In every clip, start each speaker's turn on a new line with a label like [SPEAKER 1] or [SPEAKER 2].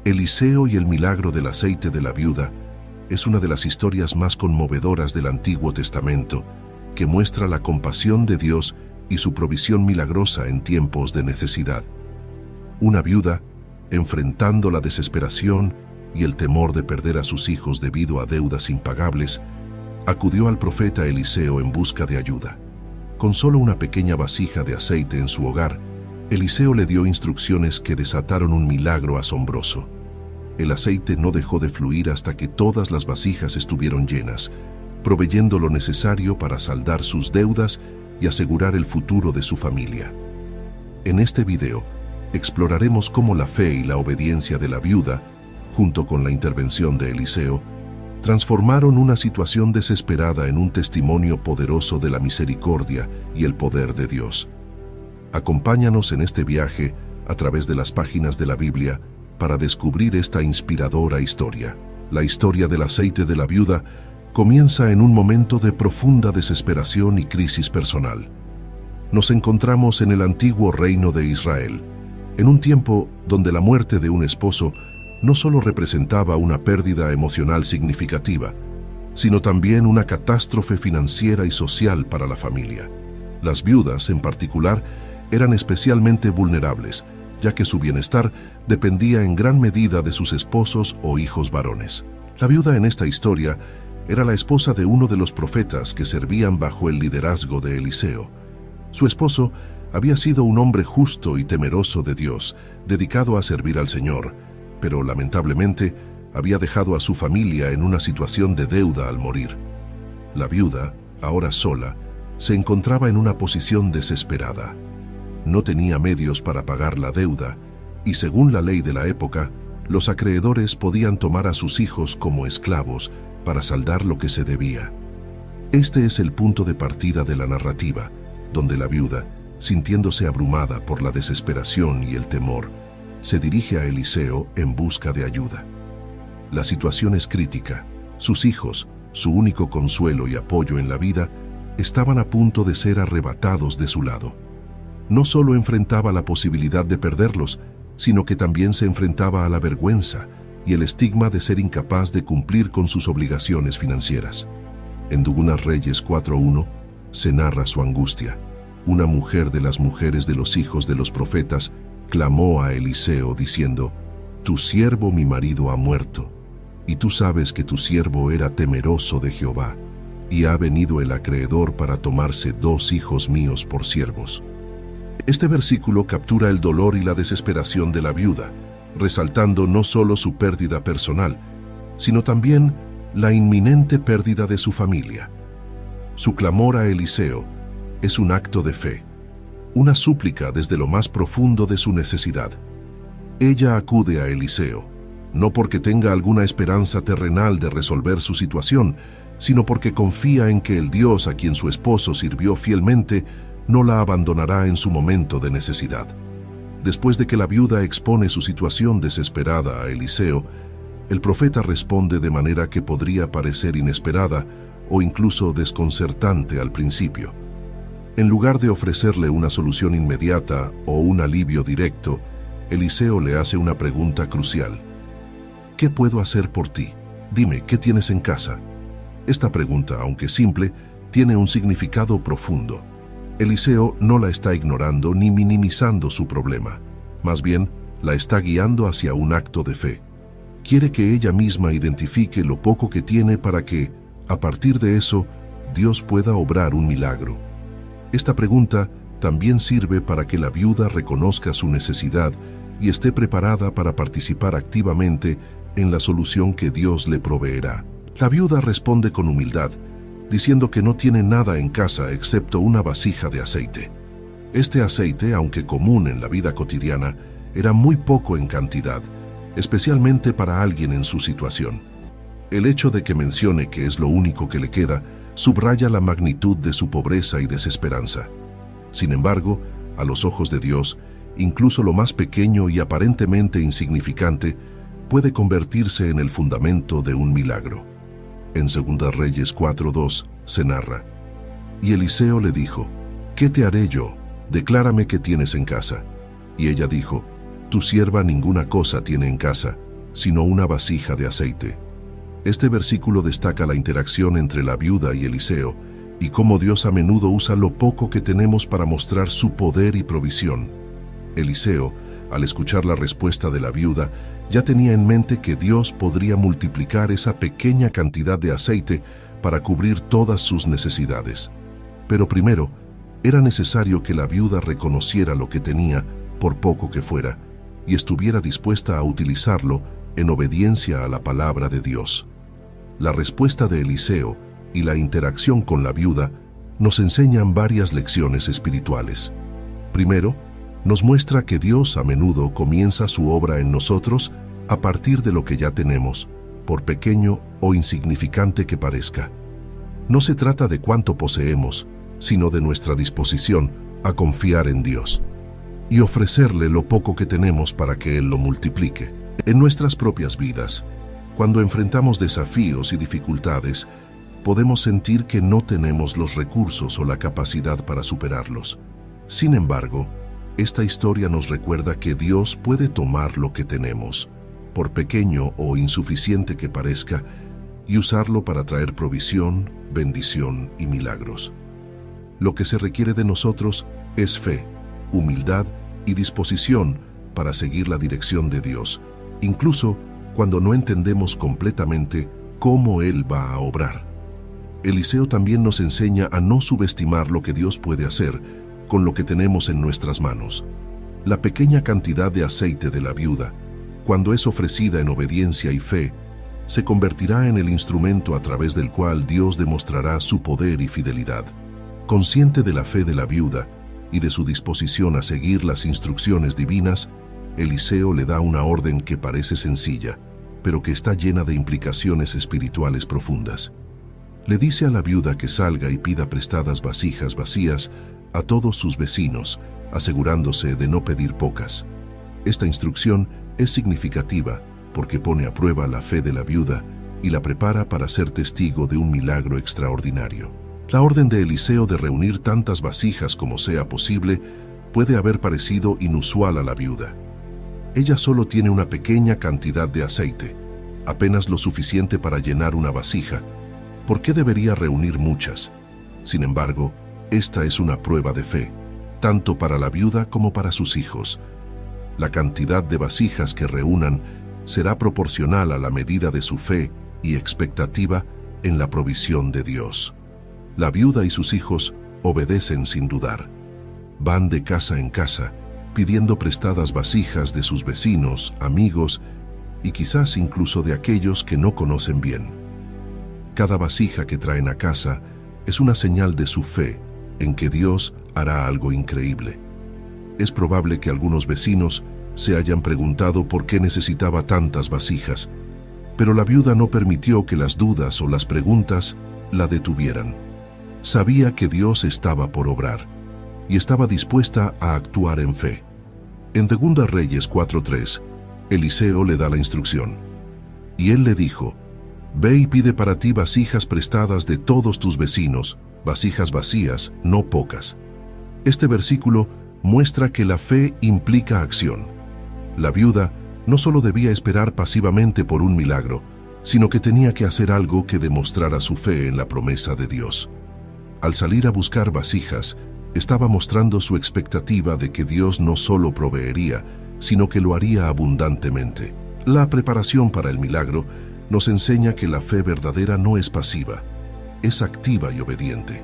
[SPEAKER 1] Eliseo y el milagro del aceite de la viuda es una de las historias más conmovedoras del Antiguo Testamento, que muestra la compasión de Dios y su provisión milagrosa en tiempos de necesidad. Una viuda, enfrentando la desesperación y el temor de perder a sus hijos debido a deudas impagables, acudió al profeta Eliseo en busca de ayuda. Con solo una pequeña vasija de aceite en su hogar, Eliseo le dio instrucciones que desataron un milagro asombroso. El aceite no dejó de fluir hasta que todas las vasijas estuvieron llenas, proveyendo lo necesario para saldar sus deudas y asegurar el futuro de su familia. En este video, exploraremos cómo la fe y la obediencia de la viuda, junto con la intervención de Eliseo, transformaron una situación desesperada en un testimonio poderoso de la misericordia y el poder de Dios. Acompáñanos en este viaje a través de las páginas de la Biblia para descubrir esta inspiradora historia. La historia del aceite de la viuda comienza en un momento de profunda desesperación y crisis personal. Nos encontramos en el antiguo reino de Israel, en un tiempo donde la muerte de un esposo no solo representaba una pérdida emocional significativa, sino también una catástrofe financiera y social para la familia. Las viudas, en particular, eran especialmente vulnerables, ya que su bienestar dependía en gran medida de sus esposos o hijos varones. La viuda en esta historia era la esposa de uno de los profetas que servían bajo el liderazgo de Eliseo. Su esposo había sido un hombre justo y temeroso de Dios, dedicado a servir al Señor, pero lamentablemente había dejado a su familia en una situación de deuda al morir. La viuda, ahora sola, se encontraba en una posición desesperada. No tenía medios para pagar la deuda, y según la ley de la época, los acreedores podían tomar a sus hijos como esclavos para saldar lo que se debía. Este es el punto de partida de la narrativa, donde la viuda, sintiéndose abrumada por la desesperación y el temor, se dirige a Eliseo en busca de ayuda. La situación es crítica. Sus hijos, su único consuelo y apoyo en la vida, estaban a punto de ser arrebatados de su lado. No solo enfrentaba la posibilidad de perderlos, sino que también se enfrentaba a la vergüenza y el estigma de ser incapaz de cumplir con sus obligaciones financieras. En 2 Reyes 4:1 se narra su angustia. Una mujer de las mujeres de los hijos de los profetas clamó a Eliseo diciendo: «Tu siervo mi marido ha muerto, y tú sabes que tu siervo era temeroso de Jehová, y ha venido el acreedor para tomarse 2 hijos míos por siervos». Este versículo captura el dolor y la desesperación de la viuda, resaltando no solo su pérdida personal, sino también la inminente pérdida de su familia. Su clamor a Eliseo es un acto de fe, una súplica desde lo más profundo de su necesidad. Ella acude a Eliseo, no porque tenga alguna esperanza terrenal de resolver su situación, sino porque confía en que el Dios a quien su esposo sirvió fielmente no la abandonará en su momento de necesidad. Después de que la viuda expone su situación desesperada a Eliseo, el profeta responde de manera que podría parecer inesperada o incluso desconcertante al principio. En lugar de ofrecerle una solución inmediata o un alivio directo, Eliseo le hace una pregunta crucial. ¿Qué puedo hacer por ti? Dime, ¿qué tienes en casa? Esta pregunta, aunque simple, tiene un significado profundo. Eliseo no la está ignorando ni minimizando su problema. Más bien, la está guiando hacia un acto de fe. Quiere que ella misma identifique lo poco que tiene para que, a partir de eso, Dios pueda obrar un milagro. Esta pregunta también sirve para que la viuda reconozca su necesidad y esté preparada para participar activamente en la solución que Dios le proveerá. La viuda responde con humildad, diciendo que no tiene nada en casa excepto una vasija de aceite. Este aceite, aunque común en la vida cotidiana, era muy poco en cantidad, especialmente para alguien en su situación. El hecho de que mencione que es lo único que le queda subraya la magnitud de su pobreza y desesperanza. Sin embargo, a los ojos de Dios, incluso lo más pequeño y aparentemente insignificante puede convertirse en el fundamento de un milagro. En 2 Reyes 4:2 se narra: «Y Eliseo le dijo: ¿Qué te haré yo? Declárame qué tienes en casa». Y ella dijo: «Tu sierva ninguna cosa tiene en casa, sino una vasija de aceite. Este versículo destaca la interacción entre la viuda y Eliseo, y cómo Dios a menudo usa lo poco que tenemos para mostrar su poder y provisión. Eliseo, al escuchar la respuesta de la viuda, ya tenía en mente que Dios podría multiplicar esa pequeña cantidad de aceite para cubrir todas sus necesidades. Pero primero, era necesario que la viuda reconociera lo que tenía, por poco que fuera, y estuviera dispuesta a utilizarlo en obediencia a la palabra de Dios. La respuesta de Eliseo y la interacción con la viuda nos enseñan varias lecciones espirituales. Primero, nos muestra que Dios a menudo comienza su obra en nosotros a partir de lo que ya tenemos, por pequeño o insignificante que parezca. No se trata de cuánto poseemos, sino de nuestra disposición a confiar en Dios y ofrecerle lo poco que tenemos para que Él lo multiplique. En nuestras propias vidas, cuando enfrentamos desafíos y dificultades, podemos sentir que no tenemos los recursos o la capacidad para superarlos. Sin embargo, esta historia nos recuerda que Dios puede tomar lo que tenemos, por pequeño o insuficiente que parezca, y usarlo para traer provisión, bendición y milagros. Lo que se requiere de nosotros es fe, humildad y disposición para seguir la dirección de Dios, incluso cuando no entendemos completamente cómo Él va a obrar. Eliseo también nos enseña a no subestimar lo que Dios puede hacer con lo que tenemos en nuestras manos. La pequeña cantidad de aceite de la viuda, cuando es ofrecida en obediencia y fe, se convertirá en el instrumento a través del cual Dios demostrará su poder y fidelidad. Consciente de la fe de la viuda y de su disposición a seguir las instrucciones divinas, Eliseo le da una orden que parece sencilla, pero que está llena de implicaciones espirituales profundas. Le dice a la viuda que salga y pida prestadas vasijas vacías a todos sus vecinos, asegurándose de no pedir pocas. Esta instrucción es significativa porque pone a prueba la fe de la viuda y la prepara para ser testigo de un milagro extraordinario. La orden de Eliseo de reunir tantas vasijas como sea posible puede haber parecido inusual a la viuda. Ella solo tiene una pequeña cantidad de aceite, apenas lo suficiente para llenar una vasija. ¿Por qué debería reunir muchas? Sin embargo, esta es una prueba de fe, tanto para la viuda como para sus hijos. La cantidad de vasijas que reúnan será proporcional a la medida de su fe y expectativa en la provisión de Dios. La viuda y sus hijos obedecen sin dudar. Van de casa en casa, pidiendo prestadas vasijas de sus vecinos, amigos y quizás incluso de aquellos que no conocen bien. Cada vasija que traen a casa es una señal de su fe en que Dios hará algo increíble. Es probable que algunos vecinos se hayan preguntado por qué necesitaba tantas vasijas, pero la viuda no permitió que las dudas o las preguntas la detuvieran. Sabía que Dios estaba por obrar y estaba dispuesta a actuar en fe. En 2 Reyes 4:3, Eliseo le da la instrucción. Y él le dijo: «Ve y pide para ti vasijas prestadas de todos tus vecinos, vasijas vacías, no pocas». Este versículo muestra que la fe implica acción. La viuda no solo debía esperar pasivamente por un milagro, sino que tenía que hacer algo que demostrara su fe en la promesa de Dios. Al salir a buscar vasijas, estaba mostrando su expectativa de que Dios no solo proveería, sino que lo haría abundantemente. La preparación para el milagro nos enseña que la fe verdadera no es pasiva, es activa y obediente.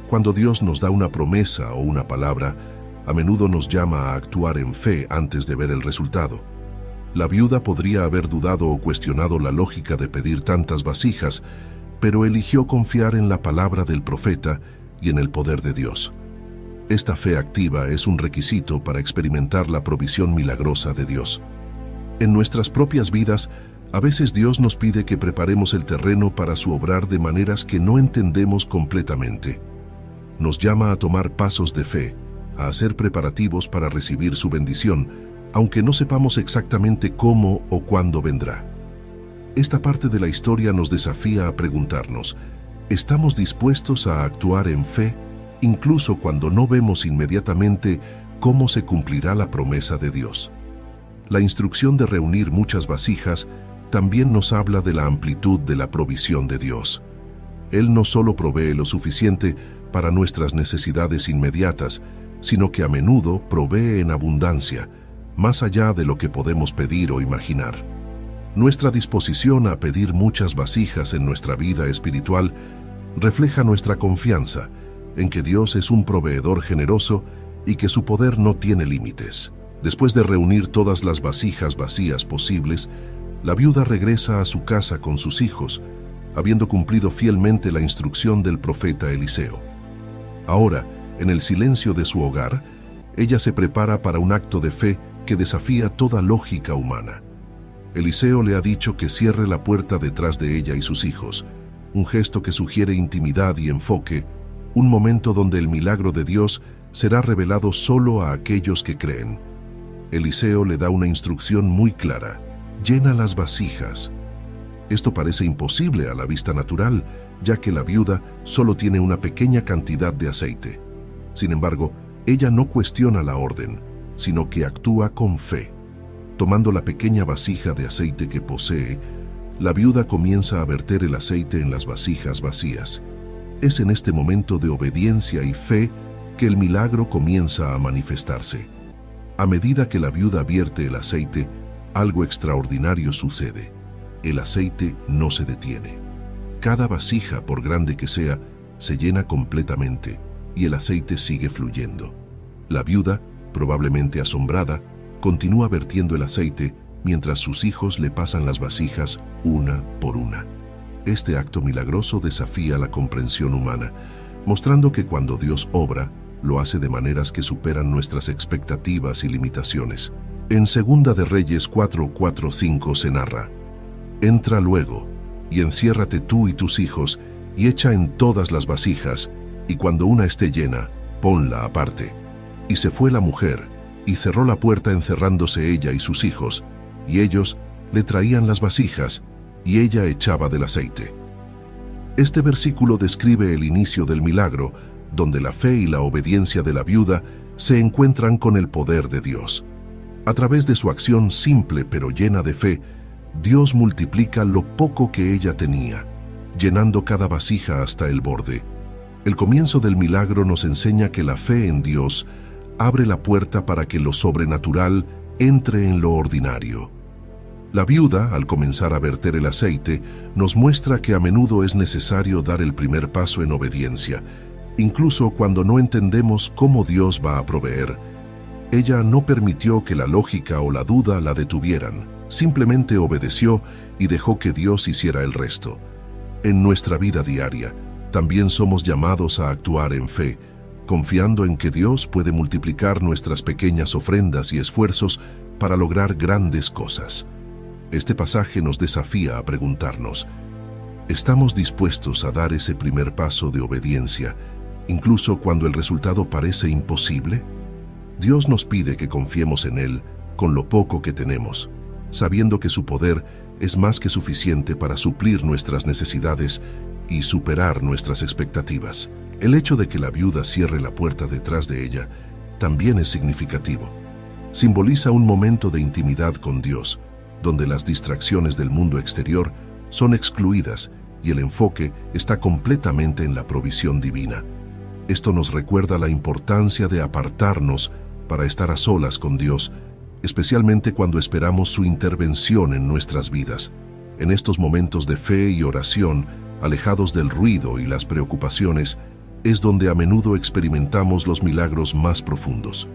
[SPEAKER 1] Cuando Dios nos da una promesa o una palabra, a menudo nos llama a actuar en fe antes de ver el resultado. La viuda podría haber dudado o cuestionado la lógica de pedir tantas vasijas, pero eligió confiar en la palabra del profeta y en el poder de Dios. Esta fe activa es un requisito para experimentar la provisión milagrosa de Dios. En nuestras propias vidas, a veces Dios nos pide que preparemos el terreno para su obrar de maneras que no entendemos completamente. Nos llama a tomar pasos de fe, a hacer preparativos para recibir su bendición, aunque no sepamos exactamente cómo o cuándo vendrá. Esta parte de la historia nos desafía a preguntarnos: ¿estamos dispuestos a actuar en fe, incluso cuando no vemos inmediatamente cómo se cumplirá la promesa de Dios? La instrucción de reunir muchas vasijas también nos habla de la amplitud de la provisión de Dios. Él no solo provee lo suficiente para nuestras necesidades inmediatas, sino que a menudo provee en abundancia, más allá de lo que podemos pedir o imaginar. Nuestra disposición a pedir muchas vasijas en nuestra vida espiritual refleja nuestra confianza en que Dios es un proveedor generoso y que su poder no tiene límites. Después de reunir todas las vasijas vacías posibles, la viuda regresa a su casa con sus hijos, habiendo cumplido fielmente la instrucción del profeta Eliseo. Ahora, en el silencio de su hogar, ella se prepara para un acto de fe que desafía toda lógica humana. Eliseo le ha dicho que cierre la puerta detrás de ella y sus hijos, un gesto que sugiere intimidad y enfoque, un momento donde el milagro de Dios será revelado solo a aquellos que creen. Eliseo le da una instrucción muy clara: llena las vasijas. Esto parece imposible a la vista natural, ya que la viuda solo tiene una pequeña cantidad de aceite. Sin embargo, ella no cuestiona la orden, sino que actúa con fe. Tomando la pequeña vasija de aceite que posee, la viuda comienza a verter el aceite en las vasijas vacías. Es en este momento de obediencia y fe que el milagro comienza a manifestarse. A medida que la viuda vierte el aceite, algo extraordinario sucede. El aceite no se detiene. Cada vasija, por grande que sea, se llena completamente y el aceite sigue fluyendo. La viuda, probablemente asombrada, continúa vertiendo el aceite mientras sus hijos le pasan las vasijas una por una. Este acto milagroso desafía la comprensión humana, mostrando que cuando Dios obra, lo hace de maneras que superan nuestras expectativas y limitaciones. En 2 de Reyes 4:4-5 se narra: entra luego, y enciérrate tú y tus hijos, y echa en todas las vasijas, y cuando una esté llena, ponla aparte. Y se fue la mujer, y cerró la puerta encerrándose ella y sus hijos, y ellos le traían las vasijas, y ella echaba del aceite. Este versículo describe el inicio del milagro, donde la fe y la obediencia de la viuda se encuentran con el poder de Dios. A través de su acción simple pero llena de fe, Dios multiplica lo poco que ella tenía, llenando cada vasija hasta el borde. El comienzo del milagro nos enseña que la fe en Dios abre la puerta para que lo sobrenatural entre en lo ordinario. La viuda, al comenzar a verter el aceite, nos muestra que a menudo es necesario dar el primer paso en obediencia, incluso cuando no entendemos cómo Dios va a proveer. Ella no permitió que la lógica o la duda la detuvieran, simplemente obedeció y dejó que Dios hiciera el resto. En nuestra vida diaria, también somos llamados a actuar en fe, confiando en que Dios puede multiplicar nuestras pequeñas ofrendas y esfuerzos para lograr grandes cosas. Este pasaje nos desafía a preguntarnos: ¿estamos dispuestos a dar ese primer paso de obediencia, incluso cuando el resultado parece imposible? Dios nos pide que confiemos en Él con lo poco que tenemos, sabiendo que su poder es más que suficiente para suplir nuestras necesidades y superar nuestras expectativas. El hecho de que la viuda cierre la puerta detrás de ella también es significativo. Simboliza un momento de intimidad con Dios, donde las distracciones del mundo exterior son excluidas y el enfoque está completamente en la provisión divina. Esto nos recuerda la importancia de apartarnos para estar a solas con Dios, especialmente cuando esperamos su intervención en nuestras vidas. En estos momentos de fe y oración, alejados del ruido y las preocupaciones, es donde a menudo experimentamos los milagros más profundos.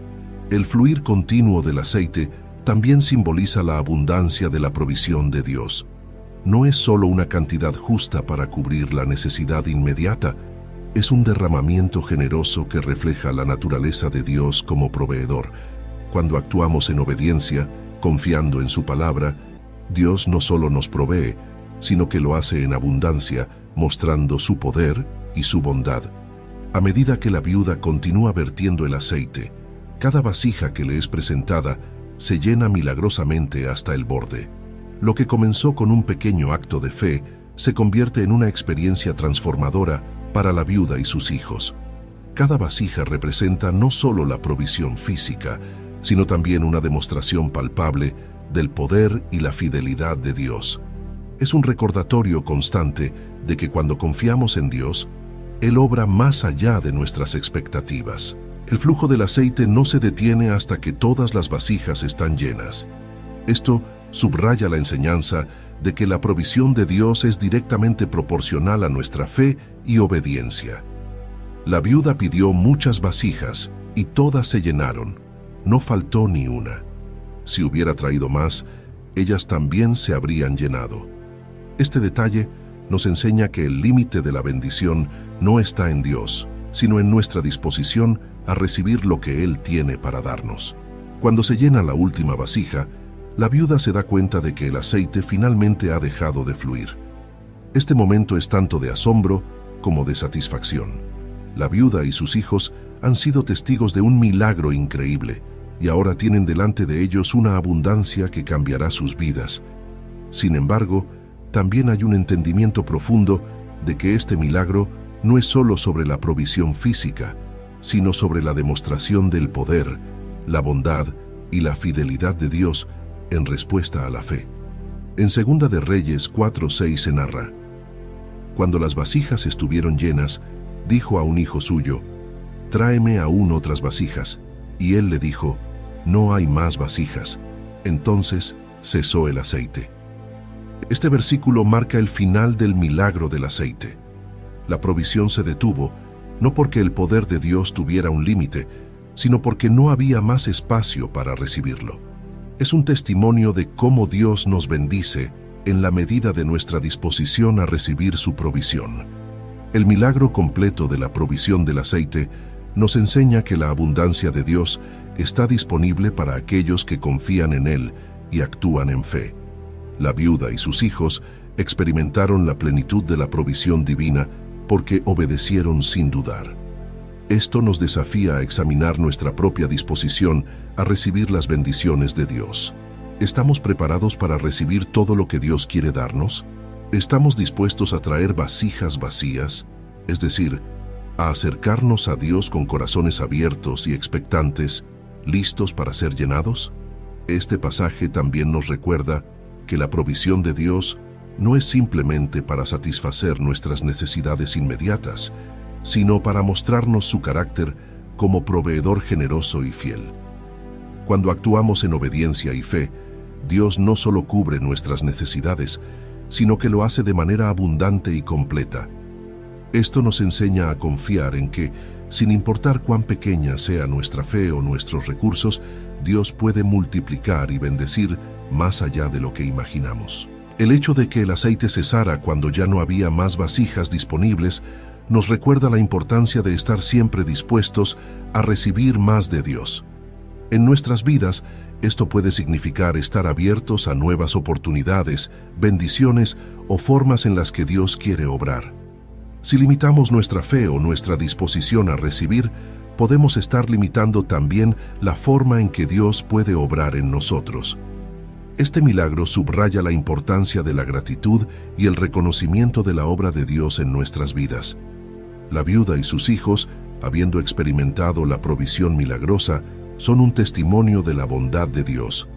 [SPEAKER 1] El fluir continuo del aceite también simboliza la abundancia de la provisión de Dios. No es solo una cantidad justa para cubrir la necesidad inmediata, es un derramamiento generoso que refleja la naturaleza de Dios como proveedor. Cuando actuamos en obediencia, confiando en su palabra, Dios no solo nos provee, sino que lo hace en abundancia, mostrando su poder y su bondad. A medida que la viuda continúa vertiendo el aceite, cada vasija que le es presentada se llena milagrosamente hasta el borde. Lo que comenzó con un pequeño acto de fe se convierte en una experiencia transformadora para la viuda y sus hijos. Cada vasija representa no solo la provisión física, sino también una demostración palpable del poder y la fidelidad de Dios. Es un recordatorio constante de que cuando confiamos en Dios, Él obra más allá de nuestras expectativas. El flujo del aceite no se detiene hasta que todas las vasijas están llenas. Esto subraya la enseñanza de que la provisión de Dios es directamente proporcional a nuestra fe y obediencia. La viuda pidió muchas vasijas y todas se llenaron. No faltó ni una. Si hubiera traído más, ellas también se habrían llenado. Este detalle nos enseña que el límite de la bendición no está en Dios, sino en nuestra disposición a recibir lo que Él tiene para darnos. Cuando se llena la última vasija, la viuda se da cuenta de que el aceite finalmente ha dejado de fluir. Este momento es tanto de asombro como de satisfacción. La viuda y sus hijos han sido testigos de un milagro increíble y ahora tienen delante de ellos una abundancia que cambiará sus vidas. Sin embargo, también hay un entendimiento profundo de que este milagro no es solo sobre la provisión física, sino sobre la demostración del poder, la bondad y la fidelidad de Dios en respuesta a la fe. En 2 de Reyes 4:6 se narra: Cuando las vasijas estuvieron llenas, dijo a un hijo suyo: «Tráeme aún otras vasijas». Y él le dijo: «No hay más vasijas». Entonces cesó el aceite. Este versículo marca el final del milagro del aceite. La provisión se detuvo, no porque el poder de Dios tuviera un límite, sino porque no había más espacio para recibirlo. Es un testimonio de cómo Dios nos bendice en la medida de nuestra disposición a recibir su provisión. El milagro completo de la provisión del aceite nos enseña que la abundancia de Dios está disponible para aquellos que confían en Él y actúan en fe. La viuda y sus hijos experimentaron la plenitud de la provisión divina porque obedecieron sin dudar. Esto nos desafía a examinar nuestra propia disposición a recibir las bendiciones de Dios. ¿Estamos preparados para recibir todo lo que Dios quiere darnos? ¿Estamos dispuestos a traer vasijas vacías? Es decir, a acercarnos a Dios con corazones abiertos y expectantes, listos para ser llenados. Este pasaje también nos recuerda que la provisión de Dios no es simplemente para satisfacer nuestras necesidades inmediatas, sino para mostrarnos su carácter como proveedor generoso y fiel. Cuando actuamos en obediencia y fe, Dios no solo cubre nuestras necesidades, sino que lo hace de manera abundante y completa. Esto nos enseña a confiar en que, sin importar cuán pequeña sea nuestra fe o nuestros recursos, Dios puede multiplicar y bendecir más allá de lo que imaginamos. El hecho de que el aceite cesara cuando ya no había más vasijas disponibles nos recuerda la importancia de estar siempre dispuestos a recibir más de Dios. En nuestras vidas, esto puede significar estar abiertos a nuevas oportunidades, bendiciones o formas en las que Dios quiere obrar. Si limitamos nuestra fe o nuestra disposición a recibir, podemos estar limitando también la forma en que Dios puede obrar en nosotros. Este milagro subraya la importancia de la gratitud y el reconocimiento de la obra de Dios en nuestras vidas. La viuda y sus hijos, habiendo experimentado la provisión milagrosa, son un testimonio de la bondad de Dios.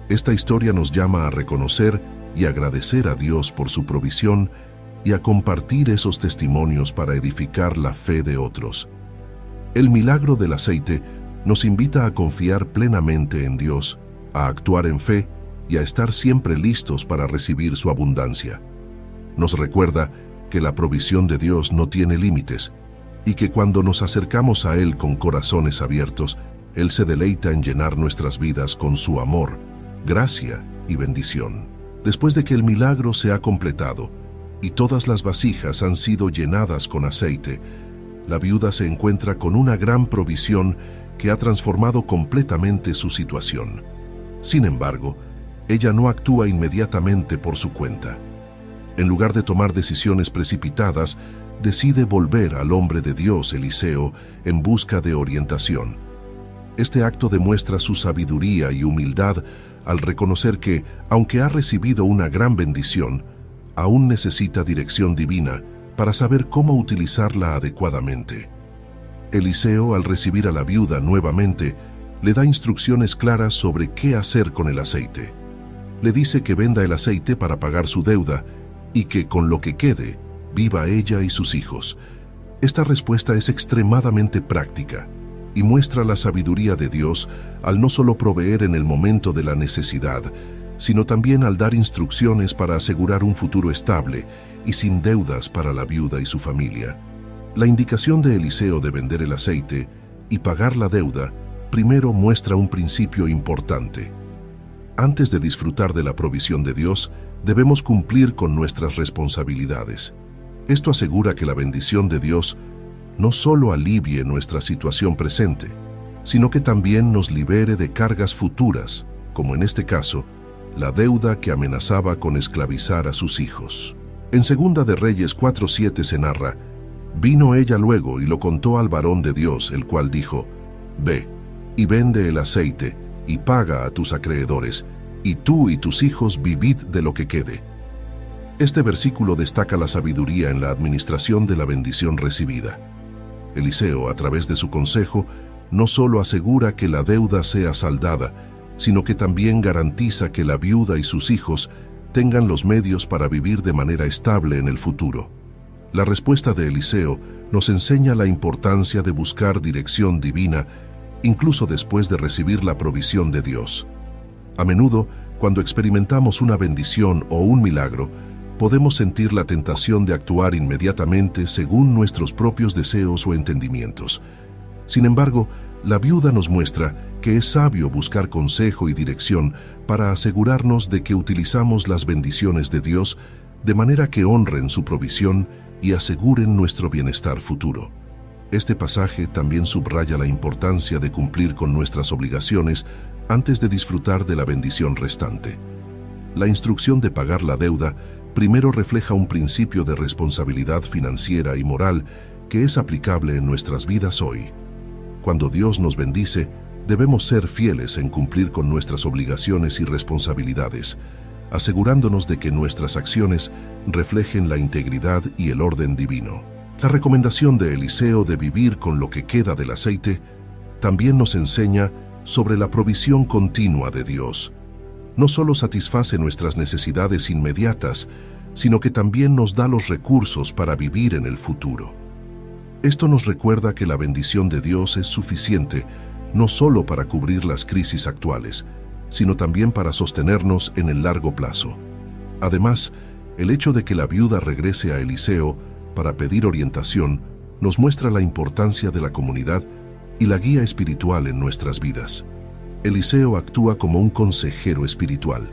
[SPEAKER 1] Esta historia nos llama a reconocer y agradecer a Dios por su provisión y a compartir esos testimonios para edificar la fe de otros. El milagro del aceite nos invita a confiar plenamente en Dios, a actuar en fe y a estar siempre listos para recibir su abundancia. Nos recuerda que la provisión de Dios no tiene límites y que cuando nos acercamos a Él con corazones abiertos, Él se deleita en llenar nuestras vidas con su amor, gracia y bendición. Después de que el milagro se ha completado y todas las vasijas han sido llenadas con aceite, la viuda se encuentra con una gran provisión que ha transformado completamente su situación. Sin embargo, ella no actúa inmediatamente por su cuenta. En lugar de tomar decisiones precipitadas, decide volver al hombre de Dios, Eliseo, en busca de orientación. Este acto demuestra su sabiduría y humildad al reconocer que, aunque ha recibido una gran bendición, aún necesita dirección divina para saber cómo utilizarla adecuadamente. Eliseo, al recibir a la viuda nuevamente, le da instrucciones claras sobre qué hacer con el aceite. Le dice que venda el aceite para pagar su deuda y que con lo que quede, viva ella y sus hijos. Esta respuesta es extremadamente práctica y muestra la sabiduría de Dios al no solo proveer en el momento de la necesidad, sino también al dar instrucciones para asegurar un futuro estable y sin deudas para la viuda y su familia. La indicación de Eliseo de vender el aceite y pagar la deuda primero muestra un principio importante. Antes de disfrutar de la provisión de Dios, debemos cumplir con nuestras responsabilidades. Esto asegura que la bendición de Dios no solo alivie nuestra situación presente, sino que también nos libere de cargas futuras, como en este caso, la deuda que amenazaba con esclavizar a sus hijos. En Segunda de Reyes 4:7 se narra: «Vino ella luego y lo contó al varón de Dios, el cual dijo: Ve y vende el aceite y paga a tus acreedores, y tú y tus hijos vivid de lo que quede». Este versículo destaca la sabiduría en la administración de la bendición recibida. Eliseo, a través de su consejo, no solo asegura que la deuda sea saldada, sino que también garantiza que la viuda y sus hijos tengan los medios para vivir de manera estable en el futuro. La respuesta de Eliseo nos enseña la importancia de buscar dirección divina, incluso después de recibir la provisión de Dios. A menudo, cuando experimentamos una bendición o un milagro, podemos sentir la tentación de actuar inmediatamente según nuestros propios deseos o entendimientos. Sin embargo, la viuda nos muestra que es sabio buscar consejo y dirección para asegurarnos de que utilizamos las bendiciones de Dios de manera que honren su provisión y aseguren nuestro bienestar futuro. Este pasaje también subraya la importancia de cumplir con nuestras obligaciones antes de disfrutar de la bendición restante. La instrucción de pagar la deuda primero refleja un principio de responsabilidad financiera y moral que es aplicable en nuestras vidas hoy. Cuando Dios nos bendice, debemos ser fieles en cumplir con nuestras obligaciones y responsabilidades, asegurándonos de que nuestras acciones reflejen la integridad y el orden divino. La recomendación de Eliseo de vivir con lo que queda del aceite también nos enseña sobre la provisión continua de Dios. No solo satisface nuestras necesidades inmediatas, sino que también nos da los recursos para vivir en el futuro. Esto nos recuerda que la bendición de Dios es suficiente no solo para cubrir las crisis actuales, sino también para sostenernos en el largo plazo. Además, el hecho de que la viuda regrese a Eliseo para pedir orientación nos muestra la importancia de la comunidad y la guía espiritual en nuestras vidas. Eliseo actúa como un consejero espiritual,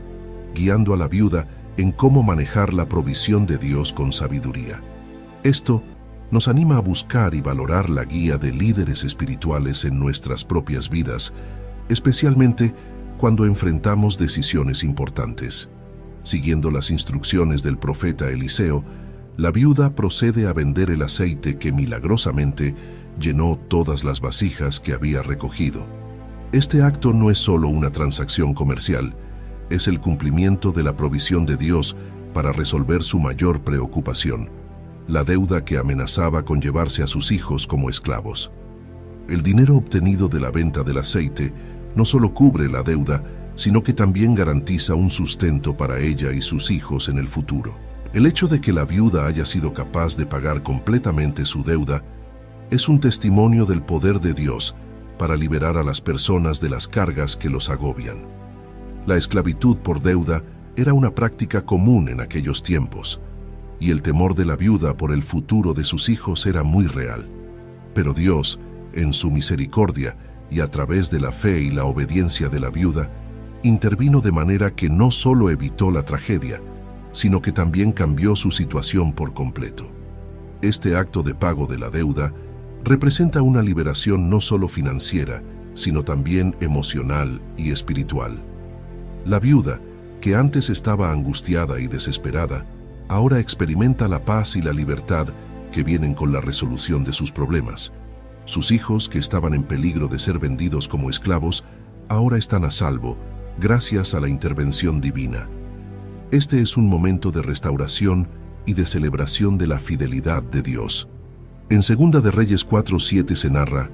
[SPEAKER 1] guiando a la viuda en cómo manejar la provisión de Dios con sabiduría. Esto nos anima a buscar y valorar la guía de líderes espirituales en nuestras propias vidas, especialmente cuando enfrentamos decisiones importantes. Siguiendo las instrucciones del profeta Eliseo, la viuda procede a vender el aceite que milagrosamente llenó todas las vasijas que había recogido. Este acto no es solo una transacción comercial, es el cumplimiento de la provisión de Dios para resolver su mayor preocupación, la deuda que amenazaba con llevarse a sus hijos como esclavos. El dinero obtenido de la venta del aceite no solo cubre la deuda, sino que también garantiza un sustento para ella y sus hijos en el futuro. El hecho de que la viuda haya sido capaz de pagar completamente su deuda es un testimonio del poder de Dios para liberar a las personas de las cargas que los agobian. La esclavitud por deuda era una práctica común en aquellos tiempos, y el temor de la viuda por el futuro de sus hijos era muy real. Pero Dios, en su misericordia y a través de la fe y la obediencia de la viuda, intervino de manera que no solo evitó la tragedia, sino que también cambió su situación por completo. Este acto de pago de la deuda representa una liberación no solo financiera, sino también emocional y espiritual. La viuda, que antes estaba angustiada y desesperada, ahora experimenta la paz y la libertad que vienen con la resolución de sus problemas. Sus hijos, que estaban en peligro de ser vendidos como esclavos, ahora están a salvo, gracias a la intervención divina. Este es un momento de restauración y de celebración de la fidelidad de Dios. En Segunda de Reyes 4:7 se narra: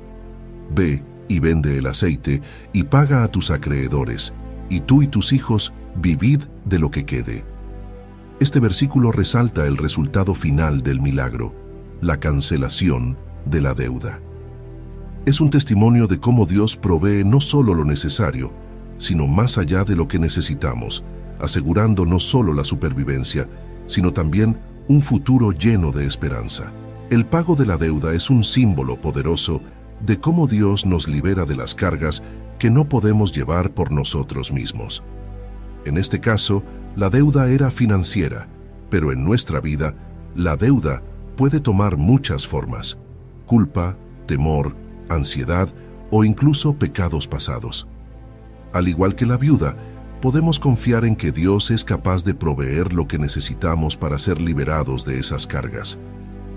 [SPEAKER 1] Ve y vende el aceite, y paga a tus acreedores, y tú y tus hijos vivid de lo que quede. Este versículo resalta el resultado final del milagro, la cancelación de la deuda. Es un testimonio de cómo Dios provee no solo lo necesario, sino más allá de lo que necesitamos, asegurando no solo la supervivencia, sino también un futuro lleno de esperanza. El pago de la deuda es un símbolo poderoso de cómo Dios nos libera de las cargas que no podemos llevar por nosotros mismos. En este caso, la deuda era financiera, pero en nuestra vida, la deuda puede tomar muchas formas: culpa, temor, ansiedad o incluso pecados pasados. Al igual que la viuda, podemos confiar en que Dios es capaz de proveer lo que necesitamos para ser liberados de esas cargas.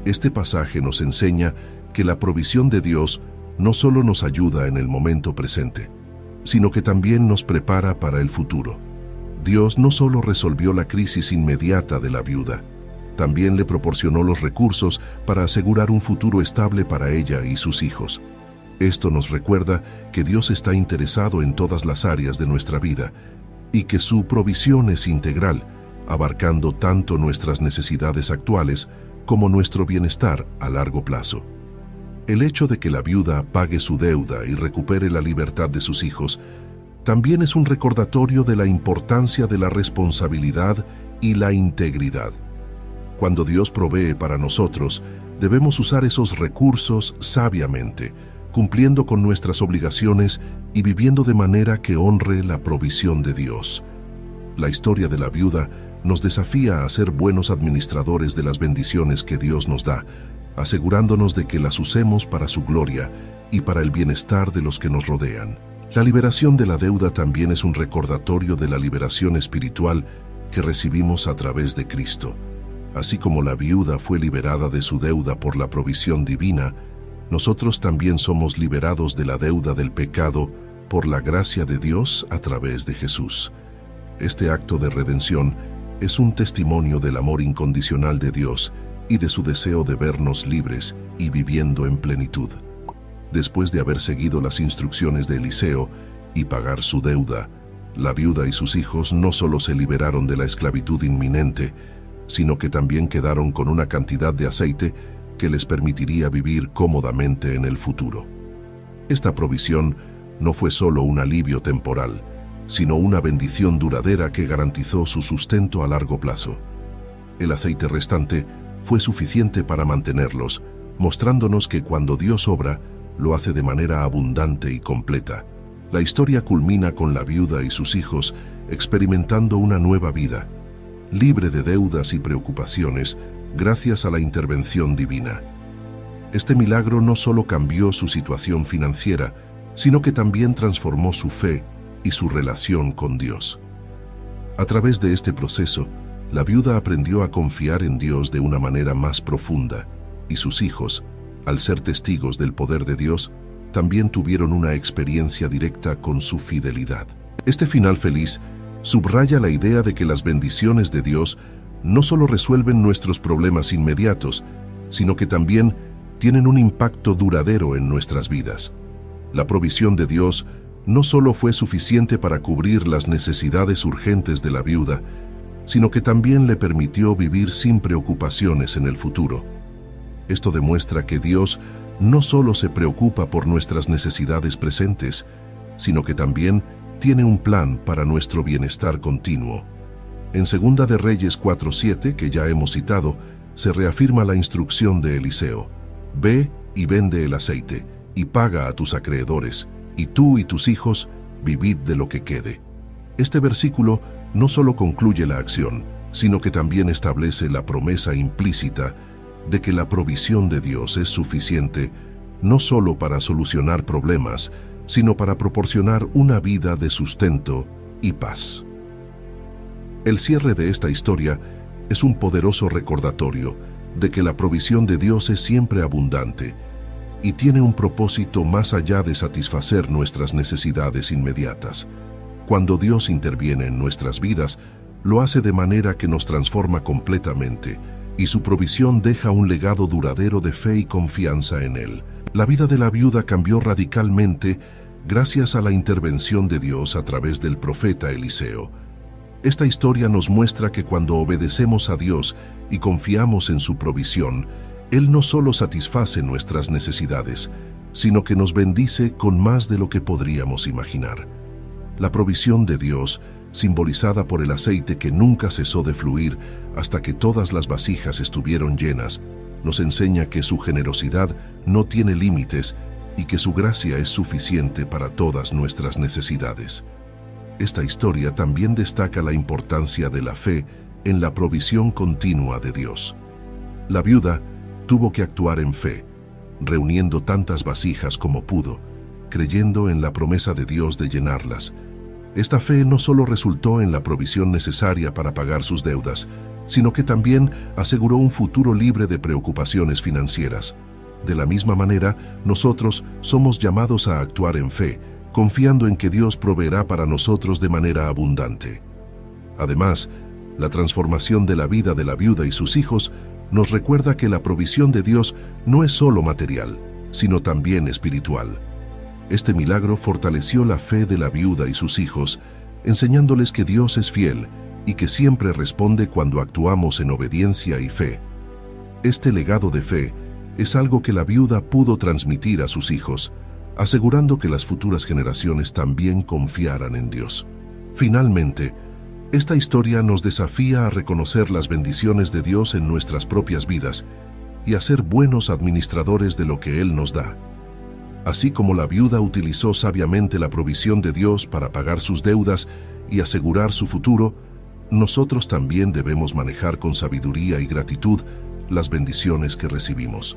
[SPEAKER 1] Este pasaje nos enseña que la provisión de Dios no solo nos ayuda en el momento presente, sino que también nos prepara para el futuro. Dios no solo resolvió la crisis inmediata de la viuda, también le proporcionó los recursos para asegurar un futuro estable para ella y sus hijos. Esto nos recuerda que Dios está interesado en todas las áreas de nuestra vida y que su provisión es integral, abarcando tanto nuestras necesidades actuales como nuestro bienestar a largo plazo. El hecho de que la viuda pague su deuda y recupere la libertad de sus hijos también es un recordatorio de la importancia de la responsabilidad y la integridad. Cuando Dios provee para nosotros, debemos usar esos recursos sabiamente, cumpliendo con nuestras obligaciones y viviendo de manera que honre la provisión de Dios. La historia de la viuda nos desafía a ser buenos administradores de las bendiciones que Dios nos da, asegurándonos de que las usemos para su gloria y para el bienestar de los que nos rodean. La liberación de la deuda también es un recordatorio de la liberación espiritual que recibimos a través de Cristo. Así como la viuda fue liberada de su deuda por la provisión divina, nosotros también somos liberados de la deuda del pecado por la gracia de Dios a través de Jesús. Este acto de redención es un testimonio del amor incondicional de Dios y de su deseo de vernos libres y viviendo en plenitud. Después de haber seguido las instrucciones de Eliseo y pagar su deuda, la viuda y sus hijos no solo se liberaron de la esclavitud inminente, sino que también quedaron con una cantidad de aceite que les permitiría vivir cómodamente en el futuro. Esta provisión no fue solo un alivio temporal, sino una bendición duradera que garantizó su sustento a largo plazo. El aceite restante fue suficiente para mantenerlos, mostrándonos que cuando Dios obra, lo hace de manera abundante y completa. La historia culmina con la viuda y sus hijos experimentando una nueva vida, libre de deudas y preocupaciones, gracias a la intervención divina. Este milagro no solo cambió su situación financiera, sino que también transformó su fe y su relación con Dios. A través de este proceso, la viuda aprendió a confiar en Dios de una manera más profunda, y sus hijos, al ser testigos del poder de Dios, también tuvieron una experiencia directa con su fidelidad. Este final feliz subraya la idea de que las bendiciones de Dios no solo resuelven nuestros problemas inmediatos, sino que también tienen un impacto duradero en nuestras vidas. La provisión de Dios no solo fue suficiente para cubrir las necesidades urgentes de la viuda, sino que también le permitió vivir sin preocupaciones en el futuro. Esto demuestra que Dios no solo se preocupa por nuestras necesidades presentes, sino que también tiene un plan para nuestro bienestar continuo. En 2 de Reyes 4:7, que ya hemos citado, se reafirma la instrucción de Eliseo: «Ve y vende el aceite, y paga a tus acreedores, y tú y tus hijos vivid de lo que quede». Este versículo no solo concluye la acción, sino que también establece la promesa implícita de que la provisión de Dios es suficiente no solo para solucionar problemas, sino para proporcionar una vida de sustento y paz. El cierre de esta historia es un poderoso recordatorio de que la provisión de Dios es siempre abundante y tiene un propósito más allá de satisfacer nuestras necesidades inmediatas. Cuando Dios interviene en nuestras vidas, lo hace de manera que nos transforma completamente, y su provisión deja un legado duradero de fe y confianza en Él. La vida de la viuda cambió radicalmente gracias a la intervención de Dios a través del profeta Eliseo. Esta historia nos muestra que cuando obedecemos a Dios y confiamos en su provisión, Él no solo satisface nuestras necesidades, sino que nos bendice con más de lo que podríamos imaginar. La provisión de Dios, simbolizada por el aceite que nunca cesó de fluir hasta que todas las vasijas estuvieron llenas, nos enseña que su generosidad no tiene límites y que su gracia es suficiente para todas nuestras necesidades. Esta historia también destaca la importancia de la fe en la provisión continua de Dios. La viuda tuvo que actuar en fe, reuniendo tantas vasijas como pudo, creyendo en la promesa de Dios de llenarlas. Esta fe no solo resultó en la provisión necesaria para pagar sus deudas, sino que también aseguró un futuro libre de preocupaciones financieras. De la misma manera, nosotros somos llamados a actuar en fe, confiando en que Dios proveerá para nosotros de manera abundante. Además, la transformación de la vida de la viuda y sus hijos nos recuerda que la provisión de Dios no es solo material, sino también espiritual. Este milagro fortaleció la fe de la viuda y sus hijos, enseñándoles que Dios es fiel y que siempre responde cuando actuamos en obediencia y fe. Este legado de fe es algo que la viuda pudo transmitir a sus hijos, asegurando que las futuras generaciones también confiaran en Dios. Finalmente, esta historia nos desafía a reconocer las bendiciones de Dios en nuestras propias vidas y a ser buenos administradores de lo que Él nos da. Así como la viuda utilizó sabiamente la provisión de Dios para pagar sus deudas y asegurar su futuro, nosotros también debemos manejar con sabiduría y gratitud las bendiciones que recibimos.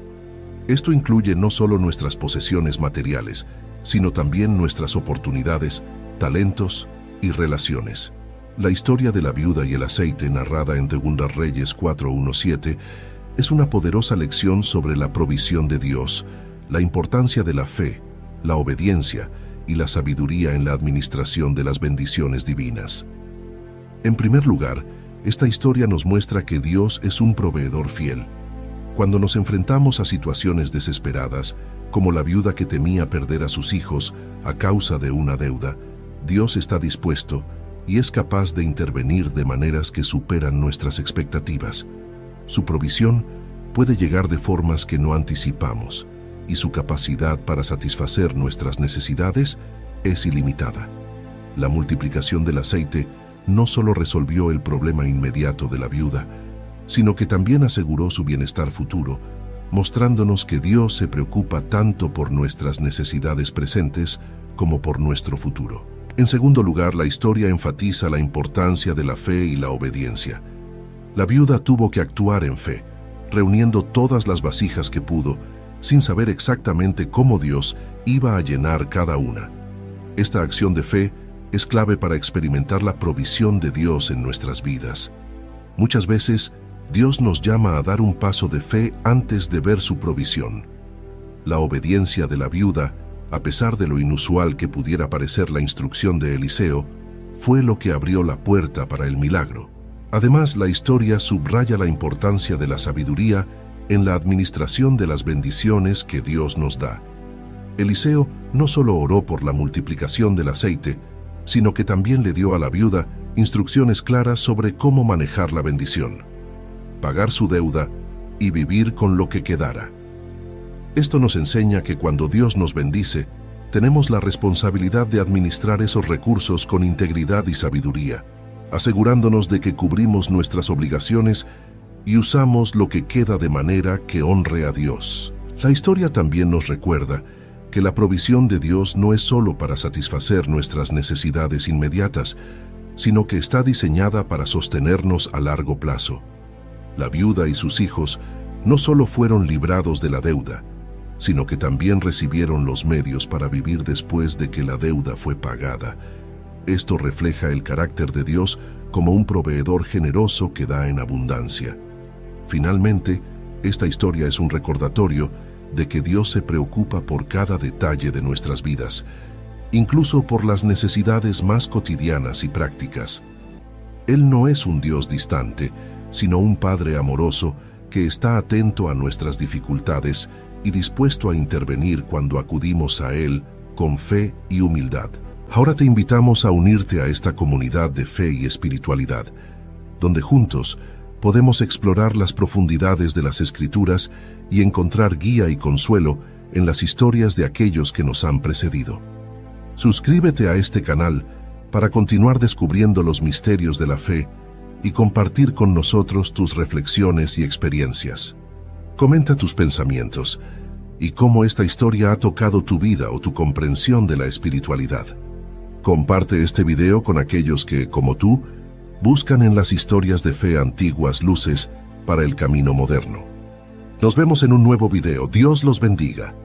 [SPEAKER 1] Esto incluye no solo nuestras posesiones materiales, sino también nuestras oportunidades, talentos y relaciones. La historia de la viuda y el aceite, narrada en 2 Reyes 4:1-7, es una poderosa lección sobre la provisión de Dios, la importancia de la fe, la obediencia y la sabiduría en la administración de las bendiciones divinas. En primer lugar, esta historia nos muestra que Dios es un proveedor fiel. Cuando nos enfrentamos a situaciones desesperadas, como la viuda que temía perder a sus hijos a causa de una deuda, Dios está dispuesto y es capaz de intervenir de maneras que superan nuestras expectativas. Su provisión puede llegar de formas que no anticipamos, y su capacidad para satisfacer nuestras necesidades es ilimitada. La multiplicación del aceite no solo resolvió el problema inmediato de la viuda, sino que también aseguró su bienestar futuro, mostrándonos que Dios se preocupa tanto por nuestras necesidades presentes como por nuestro futuro. En segundo lugar, la historia enfatiza la importancia de la fe y la obediencia. La viuda tuvo que actuar en fe, reuniendo todas las vasijas que pudo, sin saber exactamente cómo Dios iba a llenar cada una. Esta acción de fe es clave para experimentar la provisión de Dios en nuestras vidas. Muchas veces, Dios nos llama a dar un paso de fe antes de ver su provisión. La obediencia de la viuda, a pesar de lo inusual que pudiera parecer la instrucción de Eliseo, fue lo que abrió la puerta para el milagro. Además, la historia subraya la importancia de la sabiduría en la administración de las bendiciones que Dios nos da. Eliseo no solo oró por la multiplicación del aceite, sino que también le dio a la viuda instrucciones claras sobre cómo manejar la bendición, pagar su deuda y vivir con lo que quedara. Esto nos enseña que cuando Dios nos bendice, tenemos la responsabilidad de administrar esos recursos con integridad y sabiduría, asegurándonos de que cubrimos nuestras obligaciones y usamos lo que queda de manera que honre a Dios. La historia también nos recuerda que la provisión de Dios no es solo para satisfacer nuestras necesidades inmediatas, sino que está diseñada para sostenernos a largo plazo. La viuda y sus hijos no solo fueron librados de la deuda, sino que también recibieron los medios para vivir después de que la deuda fue pagada. Esto refleja el carácter de Dios como un proveedor generoso que da en abundancia. Finalmente, esta historia es un recordatorio de que Dios se preocupa por cada detalle de nuestras vidas, incluso por las necesidades más cotidianas y prácticas. Él no es un Dios distante, sino un Padre amoroso que está atento a nuestras dificultades y dispuesto a intervenir cuando acudimos a Él con fe y humildad. Ahora te invitamos a unirte a esta comunidad de fe y espiritualidad, donde juntos podemos explorar las profundidades de las Escrituras y encontrar guía y consuelo en las historias de aquellos que nos han precedido. Suscríbete a este canal para continuar descubriendo los misterios de la fe y compartir con nosotros tus reflexiones y experiencias. Comenta tus pensamientos y cómo esta historia ha tocado tu vida o tu comprensión de la espiritualidad. Comparte este video con aquellos que, como tú, buscan en las historias de fe antiguas luces para el camino moderno. Nos vemos en un nuevo video. Dios los bendiga.